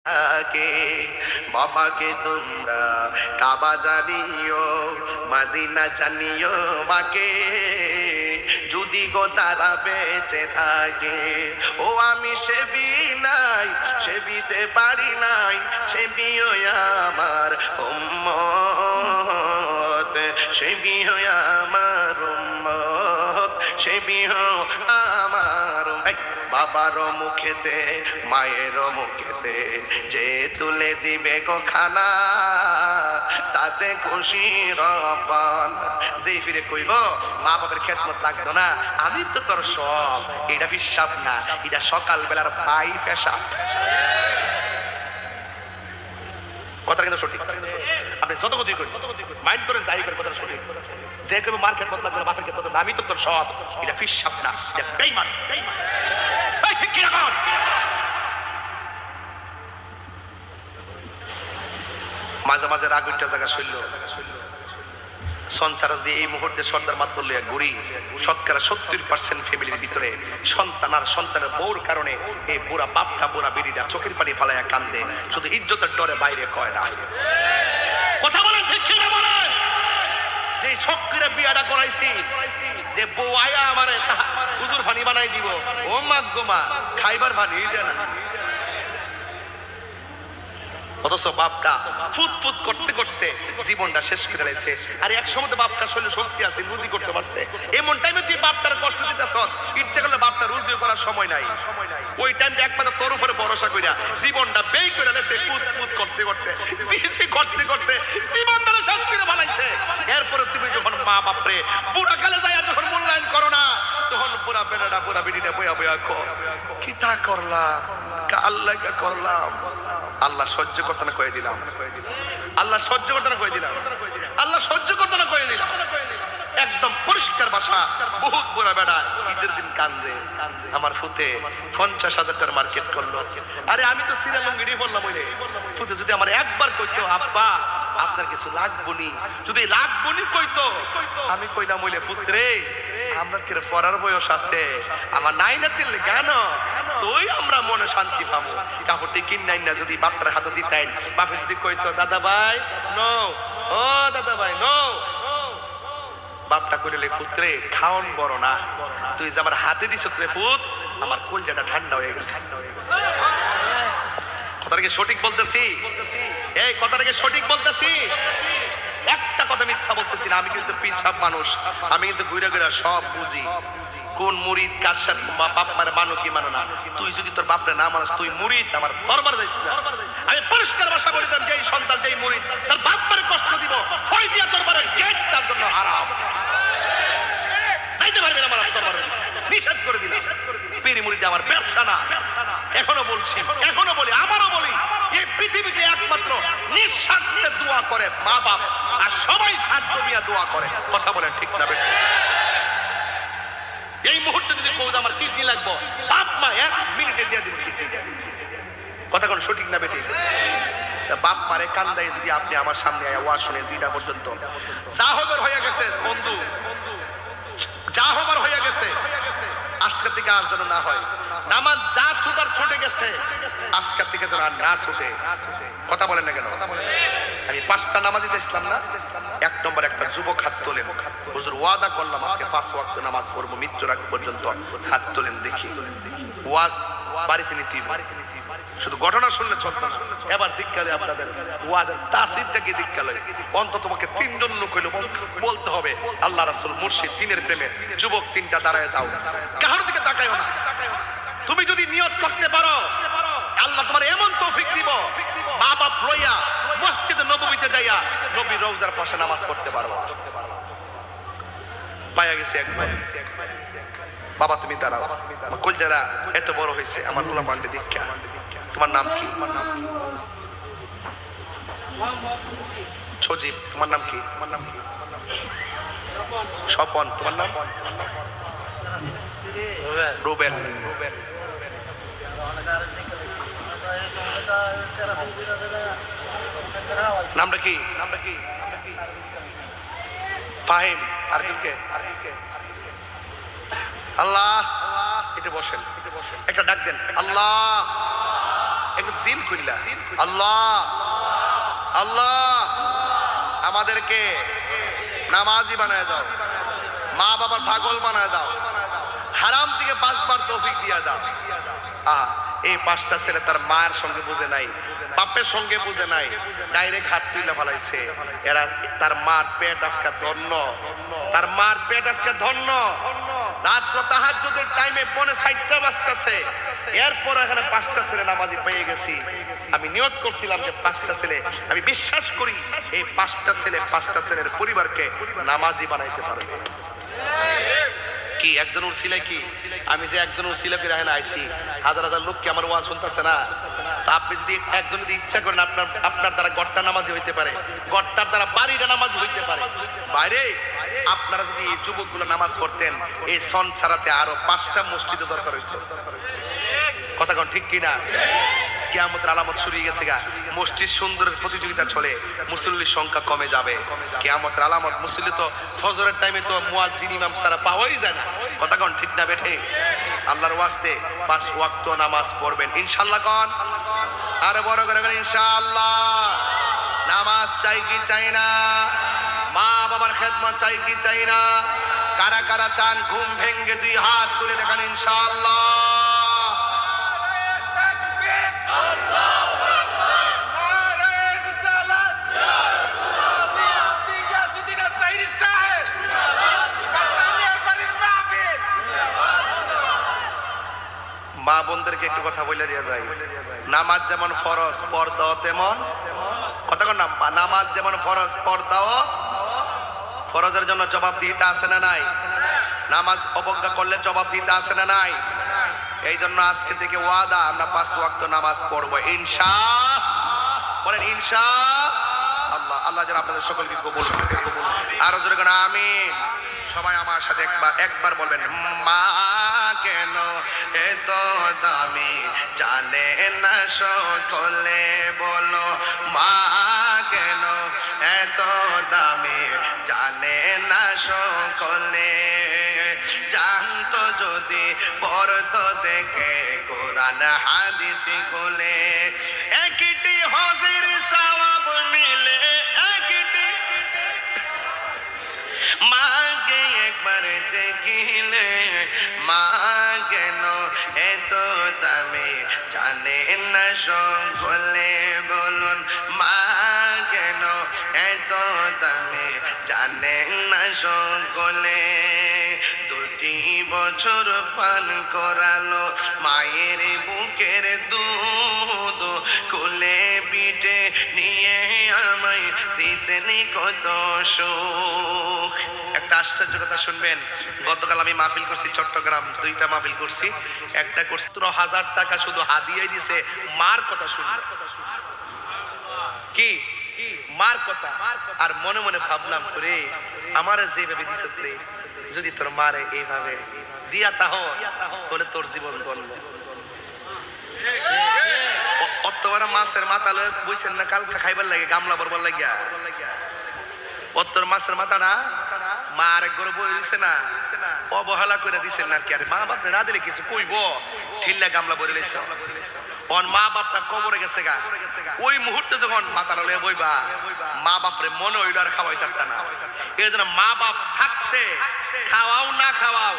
কে বাবাকে তোমরা কাবা জানিও, মদিনা জানিও বাকে, যদি গো তারা বেঁচে থাকে। ও আমি সেবি নাই, সেবিতে পারি নাই, সেবিও আমার উম্মত, সেবিও আমার উম্মত, সেবিও আমার বাবার মুখেতে মায়ের মুখেতে যে তুলে দিবে গো খানা, তাতে খুশি রব্বানা। যেই ফিরে কইব মা বাবার খেদমত লাগতো না, আমি তো তোর সব, এটা হিসাব না, এটা সকাল বেলার পাই ফেসা। কথা কিন্তু সঠিক, আপনি যত গতি করেন মাইন্ড করেন যাই করেন, কথা সঠিক। যে কেউ মার খেদমত লাগতো না, বাপের খেদমত না, আমি তো তোর সব, এটা হিসাব না, এটা বেঈমান। মাঝে মাঝে রাগ উঠা জায়গা শৈল সঞ্চার যদি এই মুহূর্তে সর্দার মাত বললে ঘুরি, শতকরা 70% ফ্যামিলির ভিতরে সন্তান আর সন্তানের বউর কারণে এই বুড়া বাপটা বুড়া বিড়িটা চোখের পানি ফালাইয়া কান্দে, শুধু ইজ্জতের ডরে বাইরে কয় না। কথা বলেন ঠিক কি না বলেন? যে শক্তিরে বিয়াটা করাইছি, যে বউ আয়া আমারে হুজুর ফানি বানাই দিব, ও মা গো মা, খাইবার ফানি দেয় না। অথচ বাপটা ফুট ফুট করতে করতে জীবনটা শেষ করে দিয়েছে। আর এক সময় তো বাপটার শরীরে শক্তি আছে, রুজি করতে পারছে। এমন টাইমে তুই বাপটার কষ্ট দিতেছ, ইচ্ছে করলে বাপটা রুজিও করার সময় নাই। ওই টাইমটা একমাত্র তোর উপরে ভরসা কইরা জীবনটা ব্যয় করে দিয়েছে, ফুট ফুট করতে করতে, জি জি করতে করতে জীবনটা শেষ করে ফেলাইছে। এরপরে তুমি যখন মা বাপরে পুরা কালে যায় যখন মূল্যায়ন করো না, তখন পুরা বেড়াটা পুরা বিড়িটা বইয়া বইয়া কি তা করলাম, আল্লাহকে করলাম। আল্লাহ সহ্য করতে না কয়ে দিলাম, আল্লাহ সহ্য করতে না কয়ে দিলাম, আল্লাহ সহ্য করতে না কয়ে দিলাম। একদম পরিষ্কার ভাষা, বহুত বড় বেড়া ঈদের দিন কান্দে, আমার ফুতে 50,000 টাকার মার্কেট করলো। আরে আমি তো সিরালঙ্গিড়ি বললাম, ওই ফুতে যদি আমার একবার কইতো আব্বা আপনার কিছু লাগবনি, যদি লাগবনি কইতো, আমি কইলাম ওইলে ফুতরে আমরা কি ফরার বয়স আছে, আমার নাই না দিলে কেন তুই আমরা মনে শান্তি পাবো। কাপড়টি কিন নাই না যদি বাপটার হাতে দিতেন, বাপে যদি কইতো দাদা ভাই নো, ও দাদা ভাই নো, বাপটা কইলে পুত্রে খাওন বড় না, তুই যে আমার হাতে দিছ রে ফুত, আমার কলজাটা ঠান্ডা হয়ে গেছে। কথাটাকে সঠিক বলতেছি, এই কথাটাকে সঠিক বলতেছি, একটা কথা মিথ্যা বলতেছি না। আমি কিন্তু পীর সাহেব মানুষ, আমি কিন্তু ঘুরে ঘুরে সব বুঝি, কোন মুরিদ কার সাথে বাপ মারে মানো কি মানো না। তুই যদি তোর বাপরে না মানস, তুই মুরিদ আমার দরবার যাইস না। আমি পরিষ্কার ভাষা বলে দিলাম, যেই সন্তান যেই মুরিদ তার বাপ মারে কষ্ট দিব, ফয়জিয়া দরবারের গেট তার জন্য হারাম, যাইতে পারবে না আমার দরবারে, নিষেধ করে দিলাম। পীর মুরিদ আমার ব্যবসা না। এখনো বলছি, এখনো বলি, আবারও বলি, এই পৃথিবীতে একমাত্র নিঃস্বার্থে দোয়া করে মা বাপ, আর সবাই স্বার্থ নিয়ে দোয়া করে। কথা বলেন ঠিক না বেঠিক? এই মুহূর্তে যদি কৌজ আমার কিডনি লাগবো, বাপ মা 1 মিনিটে দিয়ে দিবে কিডনি। কথা কোন সঠিক না বেঠিক? বাপ মারে কান্দাই যদি আপনি আমার সামনে আওয়াজ শুনে 2টা পর্যন্ত, যা হবার হয়ে গেছে বন্ধু, যা হবার হয়ে গেছে, আজকে থেকে আর যেন না হয়। নামাজ যা ছুটার ছুটে গেছে, আজকে থেকে যেন আর না ছুটে। কথা বলেন না কেন? আমি 5টা নামাজে চাইছিলাম না, 1 নম্বর একটা যুবক হাত তোলেন, হুজুর ওয়াদা করলাম আজকে 5 ওয়াক্ত নামাজ পড়বো, মৃত্যুর আগ পর্যন্ত। হাত তোলেন দেখি। ওয়াজ বাড়িতে নিতে, শুধু ঘটনা শুনলে চলতো না। এবার দিককালে আপনাদের ওয়াজের তাসিরটাকে দিককালে অন্তত তোমাকে 3 জন লোক হইলো বলতে হবে আল্লাহ রাসূল মুর্শিদ দ্বীনের প্রেমে। যুবক 3টা দাঁড়ায় যাও, কারোর দিকে তাকায়ও না। তুমি যদি নিয়ত করতে পারো, আল্লাহ তোমার এমন তৌফিক দিব, মা বাপ লইয়া মসজিদে নববীতে যাইয়া নবীর রওজার পাশে নামাজ পড়তে পারবা। পায়া গেছে একবার, বাবা তুমি দাঁড়াও, আমার কলজারা এত বড় হয়েছে, আমার পোলা পান্ডে দীক্ষা। তোমার নাম কি? সজীব। তোমার নাম কি? তোমার নাম কি? স্বপন। তোমার নাম? রুবেল। রুবেল। নামটা কি? নামটা কি? ফাহিম। আরেকজনকে? আল্লাহ। এটা বসেন, একটা ডাক দেন আল্লাহ। একটু দিল খুললা আল্লাহ আল্লাহ আমাদেরকে নামাজি বানায় দাও, মা বাবার পাগল বানায় দাও, হারাম থেকে বাঁচবার তৌফিক দিয়া দাও। এই পাঁচটা ছেলে তার মায়ের সঙ্গে বুঝে নাই, বাপের সঙ্গে বুঝে নাই, ডাইরেক্ট হাত তুলে ফেলাইছে। এরা তার মার পেট আজকে ধন্য, তার মার পেট আজকে ধন্য। রাত্র তাহাজ্জুদের টাইমে 5:60 বাজতেছে, এরপর এখানে 5টা ছেলে নামাজি পেয়ে গেছি। আমি নিয়ত করছিলাম যে 5টা ছেলে, আমি বিশ্বাস করি এই 5টা ছেলে 5টা ছেলের পরিবারকে নামাজি বানাইতে পারবে। কি একজন উসিলা, কি আমি যে একজন উসিলা করে এখানে আইছি, হাজার হাজার লোক কি আমার ওয়াজ শুনতেছে না? তো আপনি যদি একজন যদি ইচ্ছা করেন, আপনার দ্বারা গড়টা নামাজি হইতে পারে, গড়টার দ্বারা বাড়িটা নামাজি হইতে পারে। বাইরে আপনারা যদি এই যুবকগুলো নামাজ পড়তেন, এই সন ছাড়াতে আরো 5টা মসজিদে দরকার হইতো। কথা কোন ঠিক কিনা? কিয়ামতের আলামত শুরু হয়ে গেছে গা, মসজিদ সুন্দরের প্রতিযোগিতা চলে, মুসল্লির সংখ্যা কমে যাবে। কিয়ামতের আলামত, মুসল্লি তো ফজরের টাইমে তো মুয়াজ্জিন ইমাম ছাড়া পাওয়াই যায় না। কথা কোন ঠিক না বেঠে? আল্লাহর ওয়াস্তে 5 ওয়াক্ত নামাজ পড়বেন ইনশাআল্লাহ। কোন আরো বড় করে ইনশাআল্লাহ। নামাজ চাই কি চাই না? মা বাবার খেদমত চাই কি চাই না? কারা কারা চান ঘুম ভেঙ্গে 2 হাত তুলে দেখান ইনশাআল্লাহ। মা বোনদেরকে একটু কথা বলে দেওয়া যায়, নামাজ যেমন ফরজ পর্দাও তেমন। কথা কন না, নামাজ যেমন ফরজ পর্দাও। ফরজের জন্য জবাবদিহিতা আছে না নাই? নামাজ অবজ্ঞা করলে জবাবদিহিতা আছে না নাই? এই জন্য আজকে থেকে ওয়াদা, আমরা 5 ওয়াক্ত নামাজ পড়বো ইনশাআল্লাহ। বলেন ইনশাআল্লাহ। আল্লাহ যেন আপনাদের সকলকে কবুল করুন। আরো জোরে কোন আমিন। সবাই আমার সাথে একবার বলবেন, মা কেন এত দামি জানে না সকলে, বলো মা কেন এত দামি জানে না সকলে। জানতো যদি পড়তো দেখে কোরআন হাদিস খুলে, একটি হজের সওয়াব মিলে, একটি মাকে একবার দেখিলে। মা কেন এত দামি জানে না সকলে, বলুন মা কেন এত দামি জানে না সকলে। 2 বছর পান করালো মায়ের বুকের দুধ, কোলে পিঠে নিয়ে আমায় দিতেন কত সুখ। একটা আশ্চর্য কথা শুনবেন, গতকাল আমি মাহফিল করছি চট্টগ্রাম, 2টা মাহফিল করছি। একটা করছি 17,000 টাকা শুধু হাদিয়াই দিছে, মার কথা শুনলাম। কি মার কথা? আর মনে মনে ভাবলাম, করে আমারে যেভাবে দিছিস রে, যদি তোর মারে এইভাবে দিয়া তাহস, তাহলে তোর জীবন ধন্য। অতবার মাছের মাথা লয়ে বইছেন না কালকে খাইবার লাগে, গামলা ভরবার লাগিয়া। অতর মাছের মাথাটা মা আরেক ঘরে বই দিছে না, অবহেলা করে দিছেন না। কি আর মা বাপ না দিলে কিছু কইব, ঠিল্লা গামলা ভরে লইছ। ওর মা বাপটা কবরে গেছে গা, ওই মুহূর্তে যখন মাথা লয়ে বইবা, মা বাপরে মনে হইল আর খাওয়াই পারতা না। এই জন্য মা বাপ থাকতে খাওয়াও না খাওয়াও,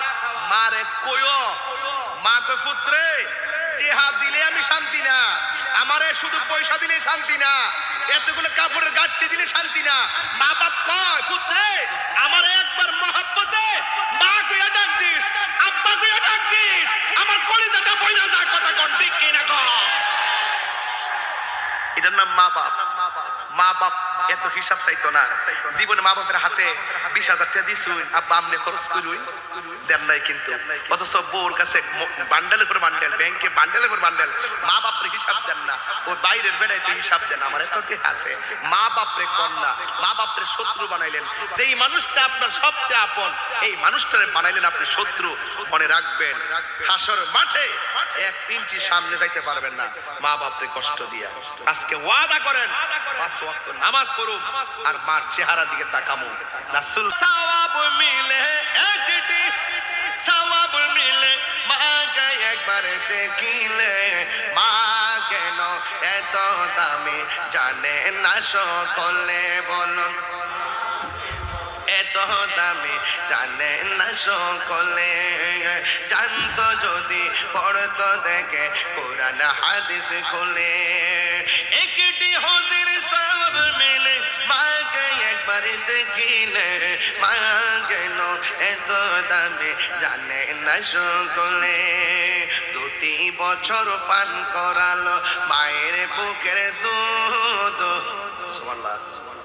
মারে কইও, মা কই পুত্রে টেহা দিলে আমি শান্তি না, আমারে শুধু পয়সা দিলে শান্তি না, এতগুলো কাপড়ের গাঁটটি দিলে শান্তি না। মা বাপ কয় পুত্রে আমারে একবার মহব্বতে মা কইয়া ডাক দিস, আব্বা কইয়া ডাক দিস, আমার কলিজাটা বইনা যায়। কথা কোন ঠিক কিনা কও? এটার নাম মা বাপ। মা বাপ এত হিসাব চাইতো না। জীবনে মা বাপের হাতে 20,000 টাকা দিছুন, আব্বা আমনে খরচ করুন, দেন নাই কিন্তু। অথচ বউর কাছে বান্ডেলের পর বান্ডেল, ব্যাংকে বান্ডেলের পর বান্ডেল, মা বাপরে হিসাব দেন না। ওর বাইরের বেড়াইতে হিসাব দেন, আমার এত টাকা আছে। মা বাপরে কন্যা, মা বাপরে শত্রু বানাইলেন। যেই মানুষটা আপনার সবচেয়ে আপন, এই মানুষটারে বানাইলেন আপনি শত্রু। মনে রাখবেন, হাসর মাঠে 1 ইঞ্চি সামনে যাইতে পারবেন না মা বাপরে কষ্ট দিয়া। আজকে ওয়াদা করেন 5 ওয়াক্ত নামাজ পড়ুন, আর মার চেহারা দিকে তাকামু। রাসূল সওয়াব মিলে, একটি সওয়াব মিলে, মা গায়ে একবার দেখিলে মা কেন এত দামি জানে না সকলে বলুন এত দামি জানে না সকলে জানতো যদি পড়তো দেখে কোরআন হাদিস খুলে একটি হজির সব মিলে মাকে একবার দেখিলে মা কেন এত দামি জানে না সকলে 2 বছর পান করালো মায়ের বুকের দুধ সুবহানাল্লাহ